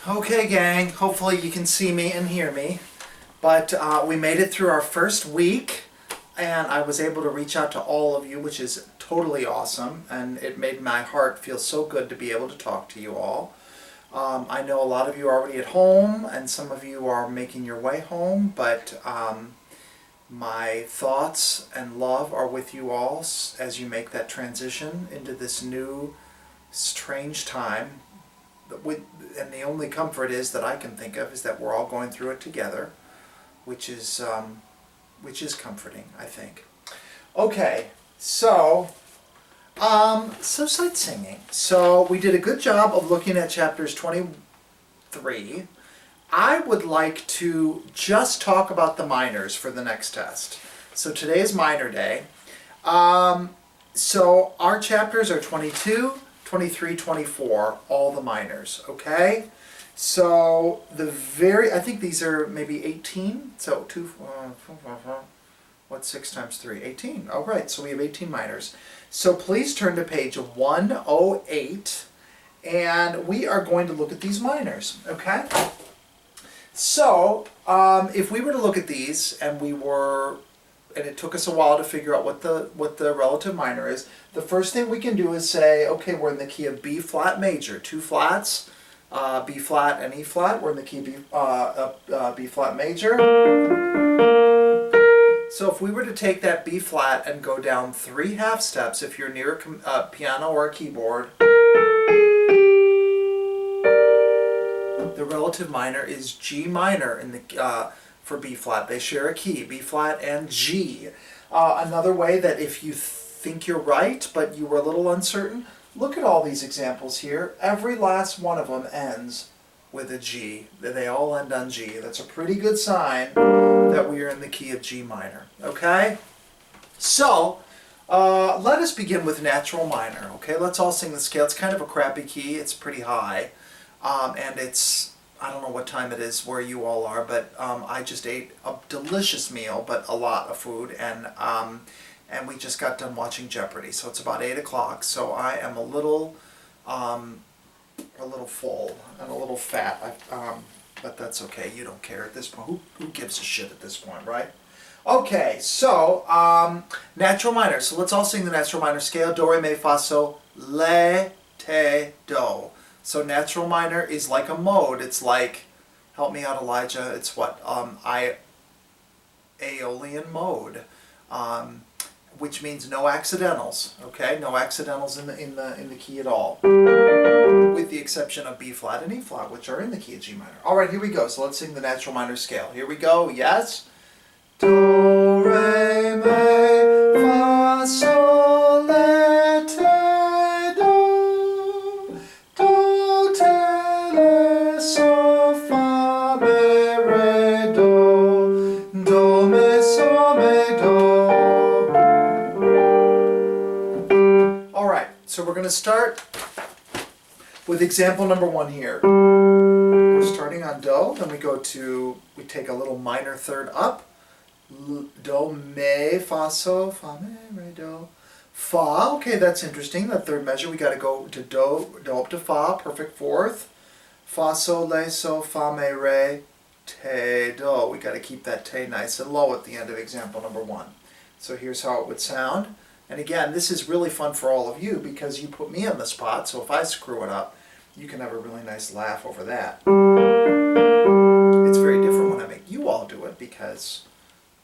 Okay, gang, hopefully you can see me and hear me, but we made it through our first week, and I was able to reach out to all of you, which is totally awesome, and it made my heart feel so good to be able to talk to you all. I know a lot of you are already at home, and some of you are making your way home, but my thoughts and love are with you all as you make that transition into this new, strange time. And the only comfort is that I can think of is that we're all going through it together, which is comforting, I think. Okay, so sight singing. So we did a good job of looking at chapters 23. I would like to just talk about the minors for the next test. So today is minor day. So our chapters are 22, 23, 24, all the minors, okay? So I think these are maybe 18. So what's 6 times 3? 18. All right, so we have 18 minors. So please turn to page 108, and we are going to look at these minors, okay? So if we were to look at these, and it took us a while to figure out what the relative minor is, the first thing we can do is say, okay, we're in the key of B flat major, 2 flats, B flat and E flat. We're in the key of B flat major. So if we were to take that B flat and go down 3 half steps, if you're near a piano or a keyboard, the relative minor is G minor in the for B flat. They share a key, B flat and G. Another way that if you think you're right but you were a little uncertain, look at all these examples here. Every last one of them ends with a G. They all end on G. That's a pretty good sign that we are in the key of G minor. Okay? So, let us begin with natural minor. Okay, let's all sing the scale. It's kind of a crappy key. It's pretty high. And I don't know what time it is where you all are, but I just ate a delicious meal, but a lot of food, and we just got done watching Jeopardy. So it's about 8 o'clock, so I am a little full and a little fat, but that's okay. You don't care at this point. Who gives a shit at this point, right? Okay, so natural minor. So let's all sing the natural minor scale. Do, re, mi, fa, sol, la, te, do. So natural minor is like a mode. It's like, help me out, Elijah. It's what? Aeolian mode, which means no accidentals. Okay, no accidentals in the key at all, with the exception of B flat and E flat, which are in the key of G minor. All right, here we go. So let's sing the natural minor scale. Here we go. Yes. Do, re, mi, fa, sol, la, te, do. Do, te, le, sol, fa, mi, re, do. Do, mi, sol, mi, do. All right, so we're going to start with example number 1 here. We're starting on do, then we take a little minor third up. Do, me, fa, sol, fa, mi, re, do. Fa, okay, that's interesting. That third measure, we got to go to do up to fa, perfect fourth. Fa, sol, la, sol, fa, mi, re, te, do. We got to keep that te nice and low at the end of example number 1. So here's how it would sound. And again, this is really fun for all of you because you put me on the spot, so if I screw it up, you can have a really nice laugh over that. It's very different when I make you all do it, because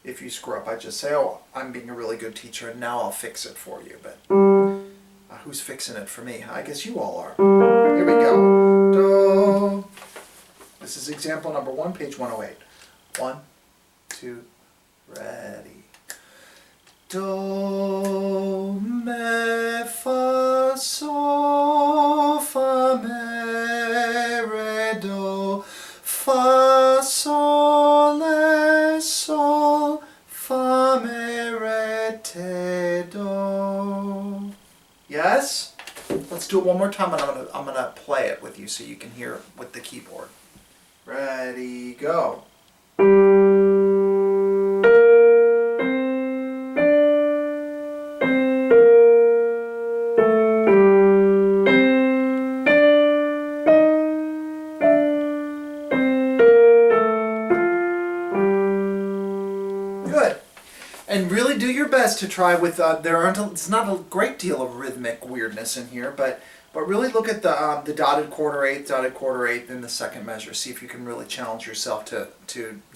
if you screw up, I just say, oh, I'm being a really good teacher and now I'll fix it for you. But who's fixing it for me? I guess you all are. Here we go. Do. This is example number 1, page 108. 1, 2, ready. Do, me, fa, sol, fa, mi, re, do. Fa, sol, la, sol, fa, mi, re, te, do. Yes? Let's do it one more time, and I'm gonna play it with you so you can hear it with the keyboard. Ready, go. best to try with, it's not a great deal of rhythmic weirdness in here, but really look at the dotted quarter eighth in the second measure. See if you can really challenge yourself to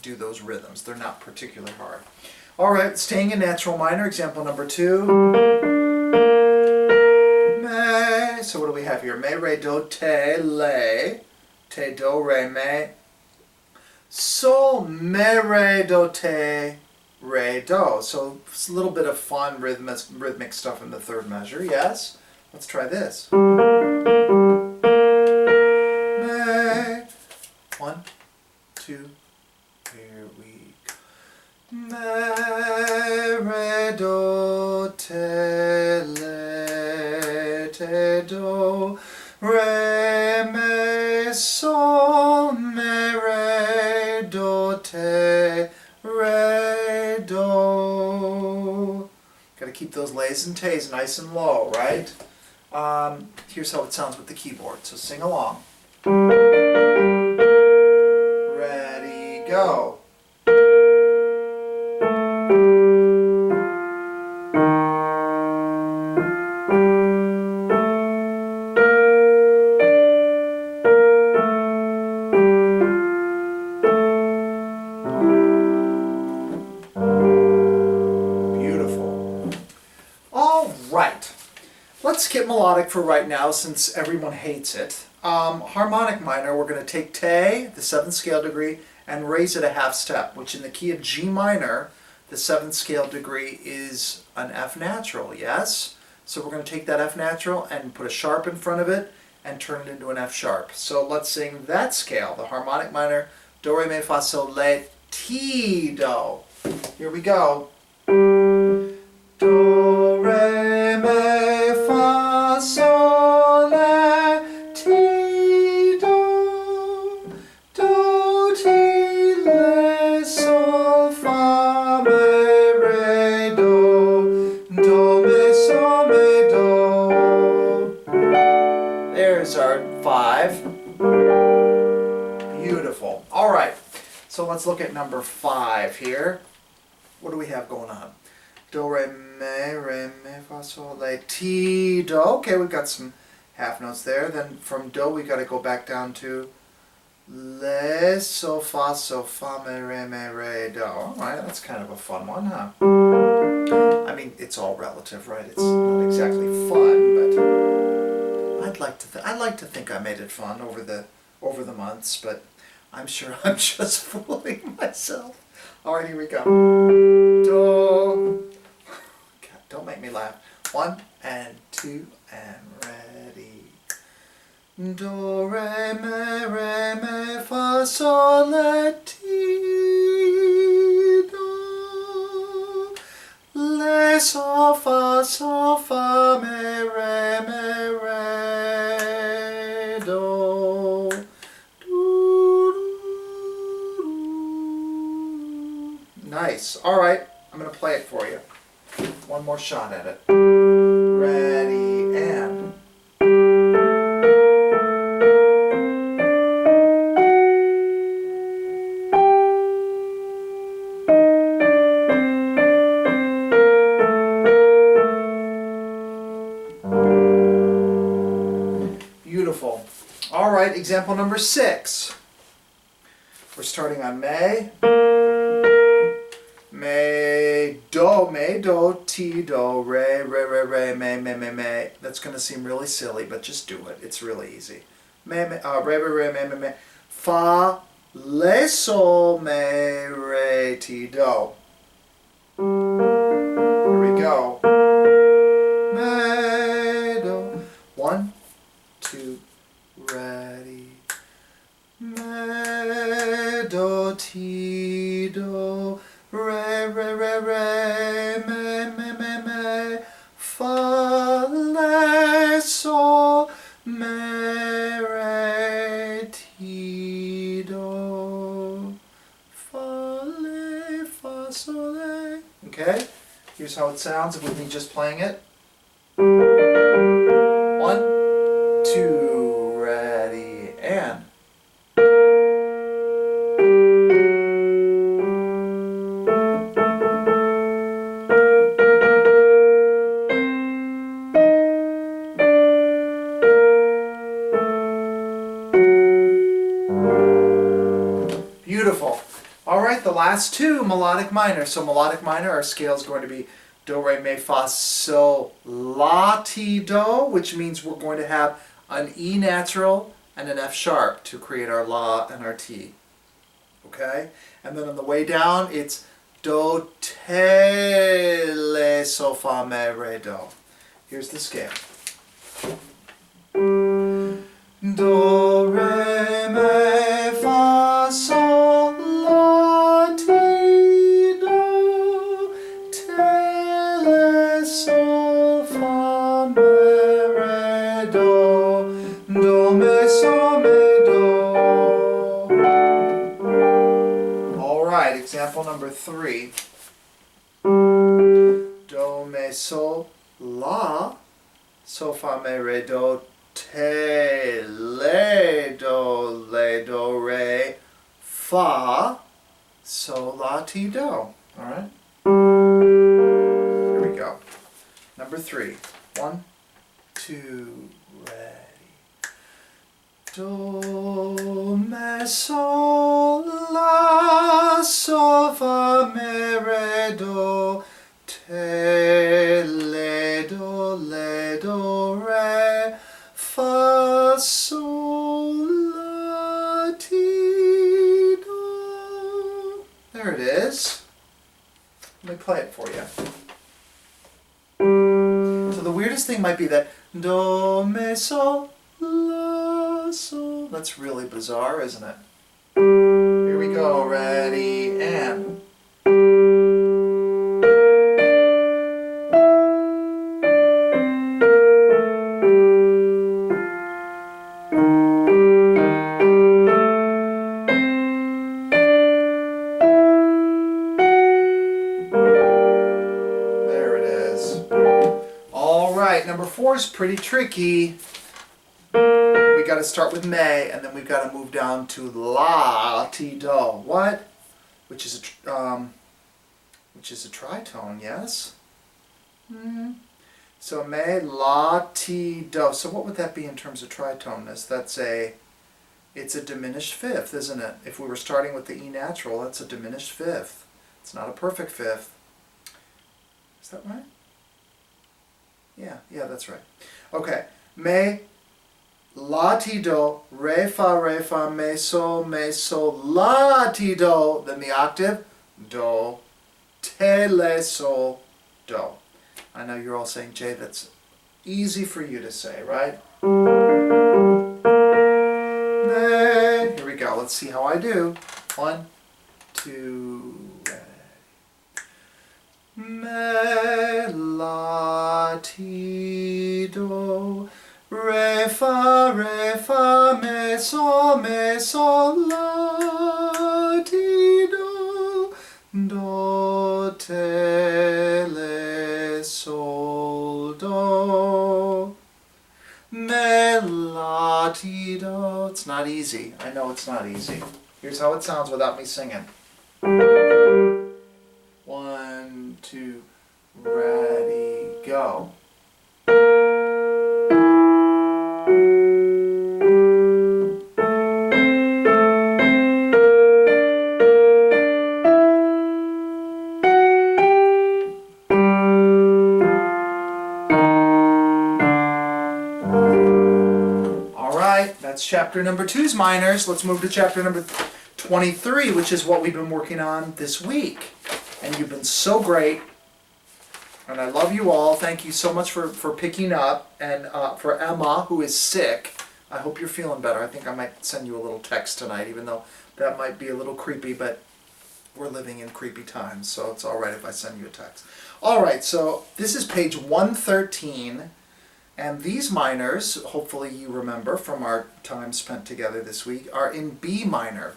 do those rhythms. They're not particularly hard. All right, staying in natural minor, example number 2. Me. So what do we have here? Me, re, do, te, le. Te, do, re, me. Sol, me, re, do, te, re, do. So it's a little bit of fun rhythmic stuff in the third measure, yes? Let's try this. Me. 1, 2, here we go. Me, re, do, te, le, te, do, re, me, sol, me, re, do, te, re, do. Gotta keep those lays and tays nice and low, right? Here's how it sounds with the keyboard, so sing along. Ready, go. Beautiful. All right. Let's skip melodic for right now since everyone hates it. Harmonic minor, we're going to take te, the 7th scale degree, and raise it a half step, which in the key of G minor, the 7th scale degree is an F natural, yes? So we're going to take that F natural and put a sharp in front of it and turn it into an F sharp. So let's sing that scale, the harmonic minor, do, re, mi, fa, sol, la, ti, do. Here we go. Do, re, mi, fa, sol, la, ti, do. Do, ti, le, sol, fa, mi, re, do. Do, mi, sol, mi, do. There's our 5. Beautiful. All right. So let's look at number 5 here. What do we have going on? Do, re, mi, fa, sol, la, ti, do. Okay, we've got some half notes there. Then from do, we got to go back down to le, sol, fa, mi, re, do. All right, that's kind of a fun one, huh? I mean, it's all relative, right? It's not exactly fun, but I'd like to think I made it fun over the months, but I'm sure I'm just fooling myself. All right, here we go. Do. God, don't make me laugh. 1 and 2 and ready. Do, re, mi, fa, sol, la, ti, do. Le, sol, fa, mi, re, do. Nice. All right, I'm going to play it for you. One more shot at it. Ready, and... Beautiful. All right, example number 6. We're starting on me. Me, do, ti, do, re, me. That's going to seem really silly, but just do it. It's really easy. Re, me. Fa, le, sol, me, re, ti, do. Here we go. Me, do. 1, 2, ready. Me, do, ti, do. Re, me, fa, le, sol, me, re, ti, do, fa, le, fa, sol, le. Okay, here's how it sounds with me just playing it. 1, 2, ready, and... right, the last two, melodic minor. So melodic minor, our scale is going to be do, re, mi, fa, sol, la, ti, do, which means we're going to have an E natural and an F sharp to create our la and our ti. Okay? And then on the way down, it's do, te, le, sol, fa, mi, re, do. Here's the scale. Do, re, mi, fa, sol, la, ti, do, te, le, sol, fa, mi, re, do, mi, sol, mi, do. All right, example number 3. Do, mi, sol, la, sol, fa, mi, re, do, te, le, do, re, fa, sol, la, ti, do. All right? Here we go. Number 3. 1, 2, ready. Do, mi, sol, la, sol, fa, mi, re, do, te, le, do, re, fa, sol, la, ti, do. There it is. Let me play it for you. So the weirdest thing might be that do, mi, sol, la, sol. That's really bizarre, isn't it? Here we go. Ready, and... Number 4 is pretty tricky. We got to start with me, and then we've got to move down to la, ti, do. What? Which is a tritone, yes? So me, la, ti, do. So what would that be in terms of tritoneness? It's a diminished fifth, isn't it? If we were starting with the E natural, that's a diminished fifth. It's not a perfect fifth. Is that right? Yeah, that's right. Okay. Me, la, ti, do, re, fa, mi, sol, la, ti, do. Then the octave, do, te, le, sol, do. I know you're all saying, Jay, that's easy for you to say, right? Me. Here we go. Let's see how I do. 1, 2, ready. Me, la, ti, do, re, fa, mi, sol, la, ti, do, te, le, sol, do, me, la, ti, do. It's not easy. I know it's not easy. Here's how it sounds without me singing. 1, 2, ready, go. All right, that's chapter number 2's minors. Let's move to chapter number 23, which is what we've been working on this week. And you've been so great, and I love you all. Thank you so much for picking up, and for Emma, who is sick. I hope you're feeling better. I think I might send you a little text tonight, even though that might be a little creepy, but we're living in creepy times, so it's all right if I send you a text. All right, so this is page 113, and these minors, hopefully you remember from our time spent together this week, are in B minor.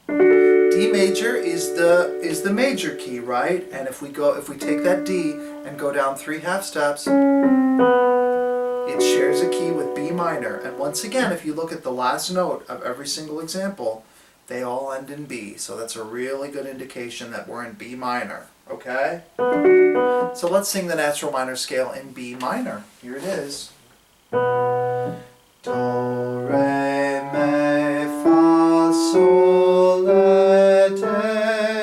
D major is the major key, right? And if we take that D and go down 3 half steps, it shares a key with B minor. And once again, if you look at the last note of every single example, they all end in B. So that's a really good indication that we're in B minor, okay? So let's sing the natural minor scale in B minor. Here it is. Do, re, mi, fa, sol, la, te,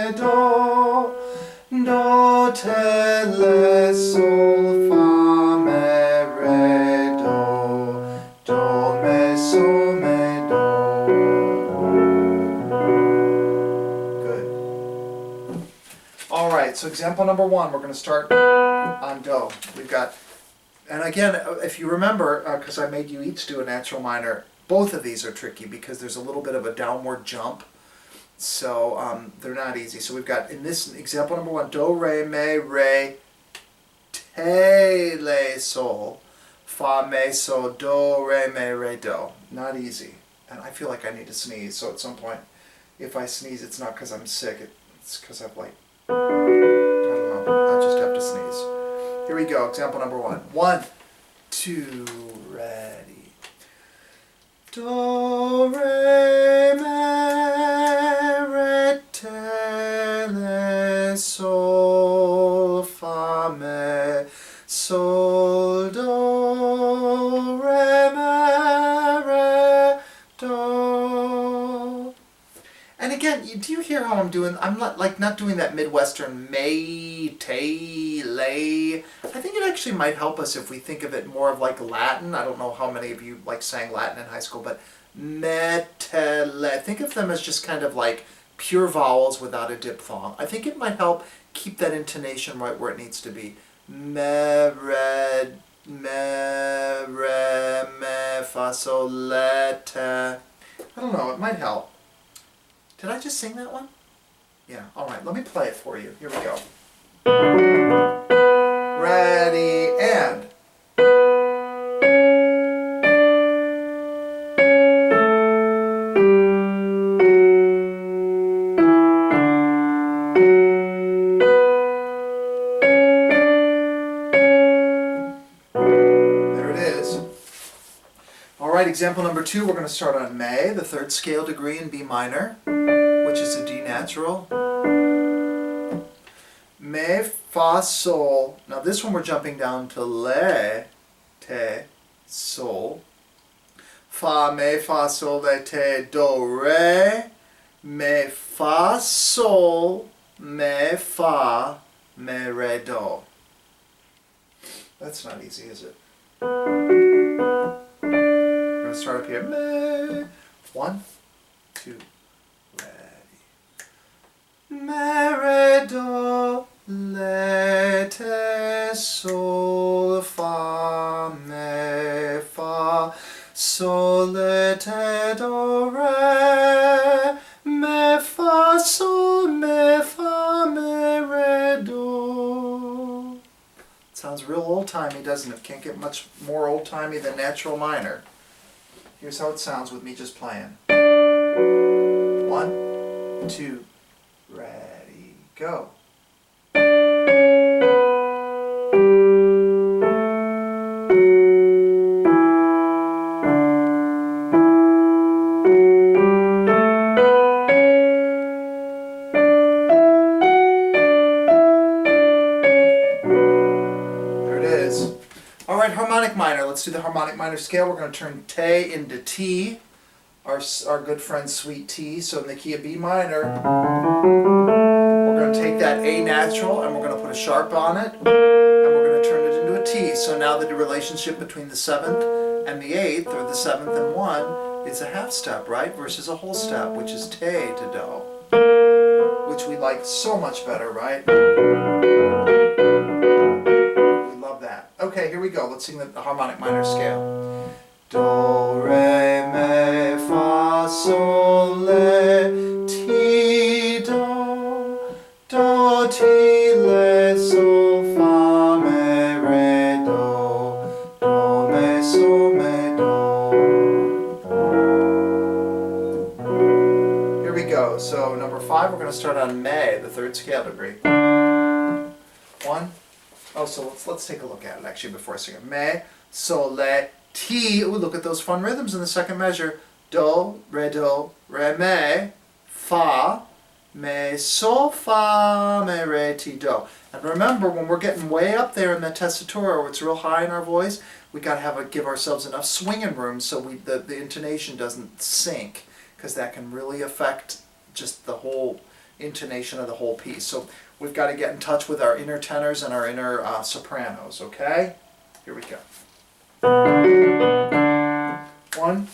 So example number 1, we're going to start on Do. We've got, and again, if you remember, because I made you each do a natural minor, both of these are tricky because there's a little bit of a downward jump. So they're not easy. So we've got, in this example number 1, Do, Re, Mi, Re, Te, Le, Sol, Fa, Mi, So, Do, Re, Mi, Re, Do. Not easy. And I feel like I need to sneeze, so at some point, if I sneeze, it's not because I'm sick, it's because I've like, I don't know, I just have to sneeze. Here we go, example number 1. 1, 2, ready. Do, re, mi, re, te, le, sol, fa, mi, sol, do, re, mi, re, do. And again, do you hear how I'm doing? I'm not doing that Midwestern may, te, lay. I think it actually might help us if we think of it more of like Latin. I don't know how many of you like sang Latin in high school, but me, te, le. Think of them as just kind of like pure vowels without a diphthong. I think it might help keep that intonation right where it needs to be. Me, re, me, fa, sol, le, te. I don't know, it might help. Did I just sing that one? Yeah, alright, let me play it for you. Here we go. Ready, and. There it is. Alright, example number 2, we're going to start on Mi, the 3rd scale degree in B minor, which is a D natural. Mi, Fa, Sol. Now this one we're jumping down to Le, Te, Sol. Fa, Mi, Fa, Sol, Le, Te, Do, Re. Mi, Fa, Sol, Mi, Fa, Mi, Re, Do. That's not easy, is it? We're going to start up here. Mi. 1, 2, ready. Mi, Re, Do, Le, Te, Sol, Fa, Mi, Fa, Sol, Le, Te, Do, Re, Mi, Fa, Sol, Mi, Fa, Mi, Re, Do. Sounds real old-timey, doesn't it? Can't get much more old-timey than natural minor. Here's how it sounds with me just playing. 1, 2, ready, go. There it is. Alright, harmonic minor. Let's do the harmonic minor scale. We're going to turn Te into T, our good friend sweet T. So in the key of B minor, we're going to take that A natural and we're going to put a sharp on it, and we're going to turn it into a T. So now the relationship between the 7th and the 8th, or the 7th and 1, is a half step, right? Versus a whole step, which is Te to Do, which we like so much better, right? That. Okay, here we go. Let's sing the harmonic minor scale. Do, re, mi, fa, sol, le, ti, do. Do, ti, le, sol, fa, mi, re, do. Do, mi, sol, mi, do. Here we go. So number 5, we're going to start on Mi, the 3rd scale degree. 1. Oh, so let's take a look at it actually before I sing it. Mi, sol, le, ti. Ooh, look at those fun rhythms in the second measure. Do, re, mi, fa, mi, sol, fa, mi, re, ti, do. And remember, when we're getting way up there in the tessitura, where it's real high in our voice, we got to give ourselves enough swinging room so the intonation doesn't sink, because that can really affect just the whole intonation of the whole piece. So we've got to get in touch with our inner tenors and our inner sopranos, okay? Here we go. 1,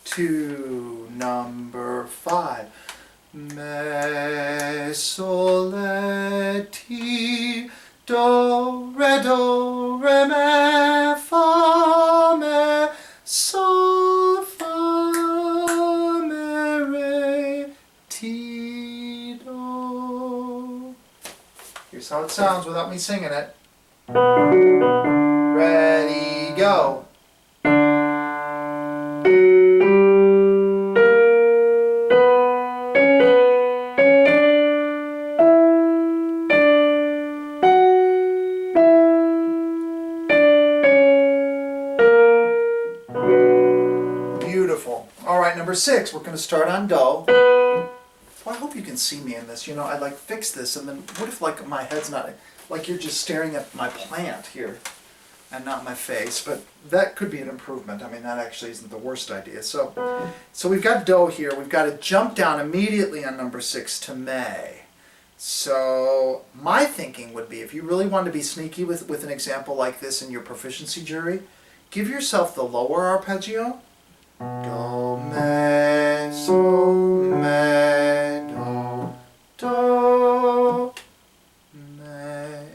2, number 5. me, sol, la, ti, do, re, mi, fa, sol, fa, mi, re, ti, do. Here's how it sounds without me singing it. Ready, go. Beautiful. All right, number 6, we're going to start on do. Well, I hope you can see me in this. You know, I'd like fix this, and then what if like my head's not, like you're just staring at my plant here and not my face, but that could be an improvement. I mean, that actually isn't the worst idea. So we've got do here. We've got to jump down immediately on number 6 to me. So my thinking would be, if you really want to be sneaky with an example like this in your proficiency jury, give yourself the lower arpeggio. Do, me, sol, me, do, me.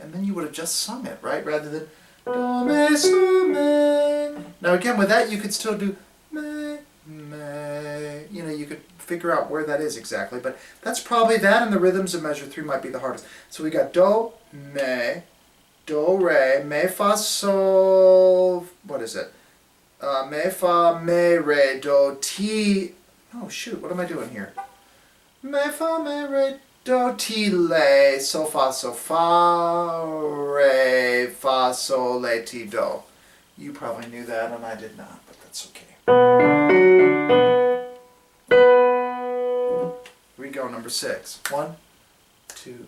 And then you would have just sung it, right? Rather than do, me, sol, me. Now again, with that you could still do me, me. You know, you could figure out where that is exactly, but that's probably that, and the rhythms of measure 3 might be the hardest. So we got do, re, mi, fa, sol, what is it? Mi, fa, mi, re, do, ti. Oh shoot, what am I doing here? Mi, fa, mi, re, do, ti, le, sol, fa, re, fa, sol, le, ti, do. You probably knew that and I did not, but that's okay. Here we go, number 6. 1, 2,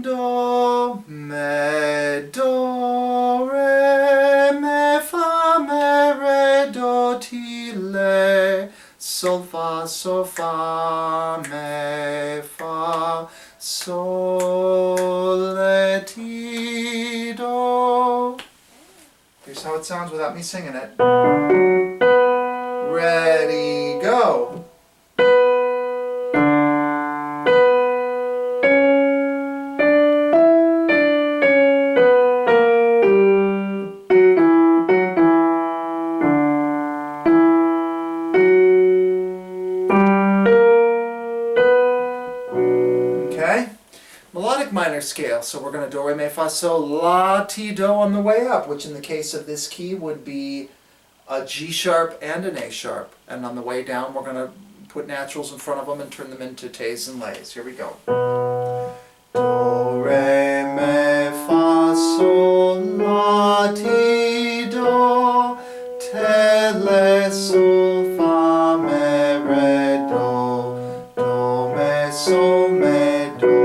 do, me, do, re, mi, fa, mi, re, do, ti, le, sol, fa, mi, fa, sol, le, ti, do. Here's how it sounds without me singing it. Ready, go. Melodic minor scale, so we're going to do, re, mi, fa, sol, la, ti, do on the way up, which in the case of this key would be a G sharp and an A sharp. And on the way down we're going to put naturals in front of them and turn them into tes and lays. Here we go. Do, re, mi, fa, sol, la, ti, do, te, le, sol, fa, mi, re, do, mi, sol, mi, do.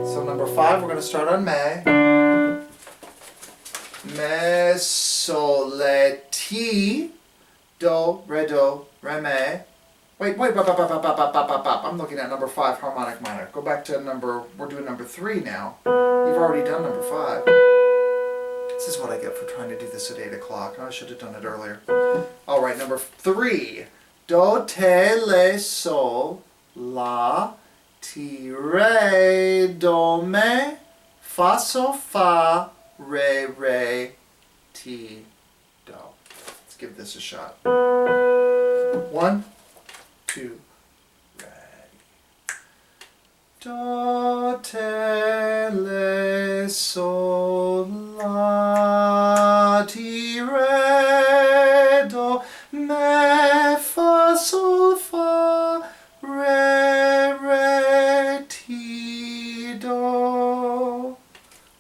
So number 5, we're going to start on me. Me, sol, le, ti, do, re, mi. Wait, I'm looking at number 5, harmonic minor. Go back to we're doing number 3 now. You've already done number 5. This is what I get for trying to do this at 8 o'clock. I should have done it earlier. All right, number 3. Do, te, le, sol, la, ti, re, do, me, fa, sol, fa, re, ti, do. Let's give this a shot. 1, 2, ready. Do, te, le, sol, la, ti, re, do, me, fa, sol, fa, re, ti, do.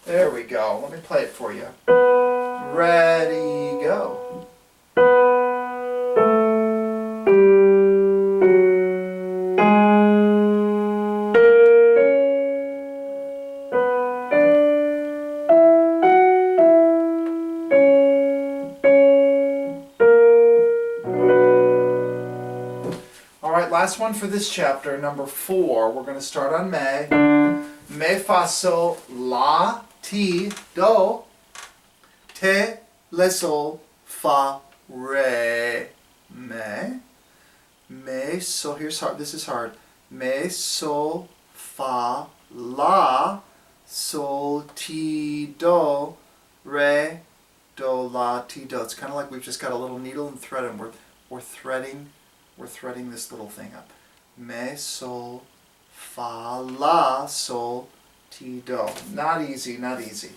There we go. Let me play it for you. Ready, go. Last one for this chapter, number 4. We're going to start on me. Me, fa, sol, la, ti, do, te, le, sol, fa, re, me. Me, so here's hard, this is hard. Me, sol, fa, la, sol, ti, do, re, do, la, ti, do. It's kind of like we've just got a little needle and thread and we're threading this little thing up. Me, sol, fa, la, sol, ti, do. Not easy, not easy.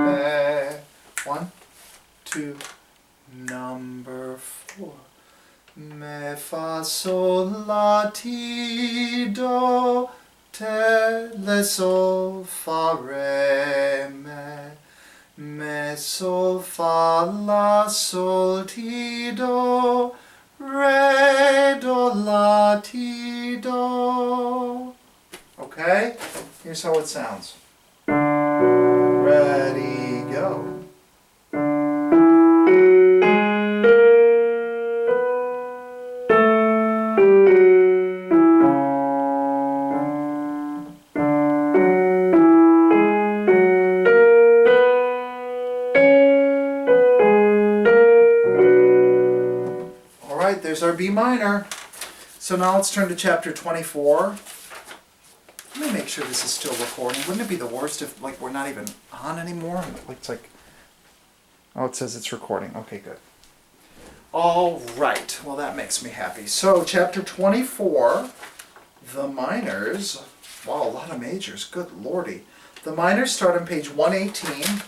Me. 1, 2, number 4. Me, fa, sol, la, ti, do, te, le, sol, fa, re, me. Me, sol, fa, la, sol, ti, do, re, do, la, ti, do. Okay? Here's how it sounds. Ready, go. There's our B minor. So now let's turn to chapter 24. Let me make sure this is still recording. Wouldn't it be the worst if like we're not even on anymore? It's like, oh, it says it's recording. Okay, good. All right. Well, that makes me happy. So chapter 24, the minors. Wow, a lot of majors. Good lordy. The minors start on page 118.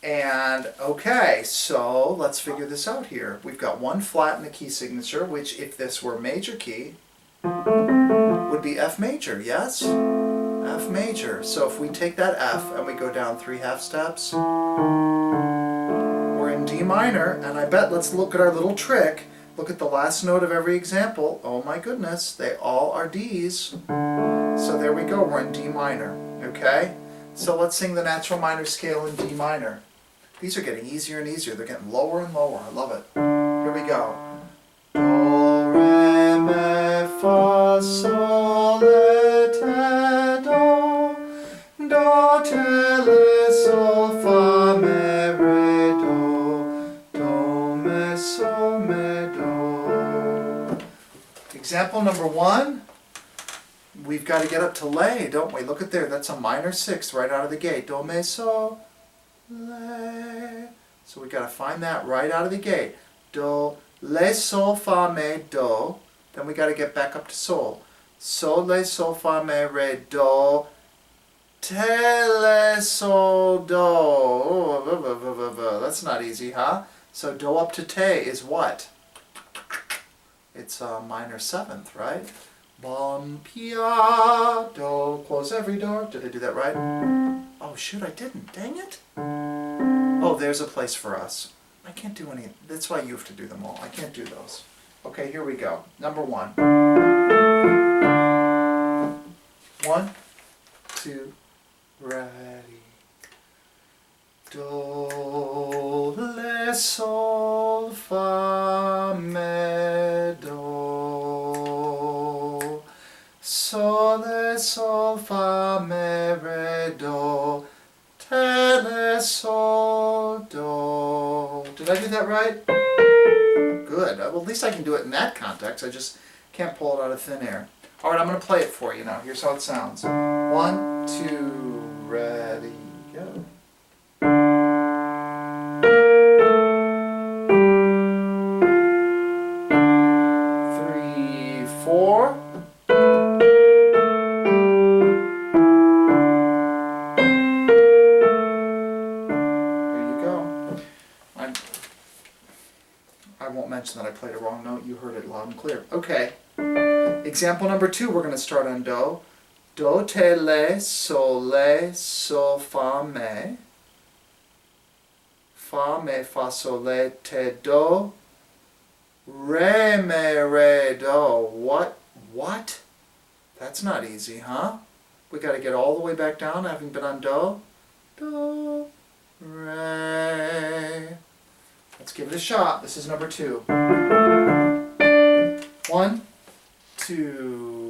And okay, so let's figure this out here. We've got one flat in the key signature, which if this were major key, would be F major, yes? F major. So if we take that F and we go down 3 half steps, we're in D minor, and I bet, let's look at our little trick. Look at the last note of every example. Oh my goodness, they all are Ds. So there we go, we're in D minor, okay? So let's sing the natural minor scale in D minor. These are getting easier and easier. They're getting lower and lower. I love it. Here we go. Do, re, mi, fa, sol, la, ti, do. Do, te, le, sol, fa, mi, re, do. Do, mi, sol, mi, do. Example number 1. We've got to get up to lay, don't we? Look at there. That's a minor 6th right out of the gate. Do, mi, sol, le. So we got to find that right out of the gate. Do, le, sol, fa, mi, do. Then we got to get back up to sol. Sol, le, sol, fa, mi, re, do. Te, le, sol, do. That's not easy, huh? So do up to te is what? It's a minor 7th, right? Bum, pia, do. Close every door. Did I do that right? Oh shoot, I didn't. Dang it. Oh, there's a place for us. I can't do any. That's why you have to do them all. I can't do those. Okay, here we go. Number 1. 1, 2, ready. Do, le, sol, fa, mi, do. Sol, le, sol, fa, mi, re, do. Te, le, sol, do. Did I do that right? Good. Well, at least I can do it in that context. I just can't pull it out of thin air. All right, I'm going to play it for you now. Here's how it sounds. 1, 2, ready, go. 3, 4. I won't mention that I played a wrong note. You heard it loud and clear. Okay. Example number 2, we're going to start on do. Do, te, le, sol, fa, mi. Fa, mi, fa, sol, le, te, do. Re, mi, re, do. What? What? That's not easy, huh? We got to get all the way back down, having been on do. Do, re. Let's give it a shot. This is number 2. 1, 2.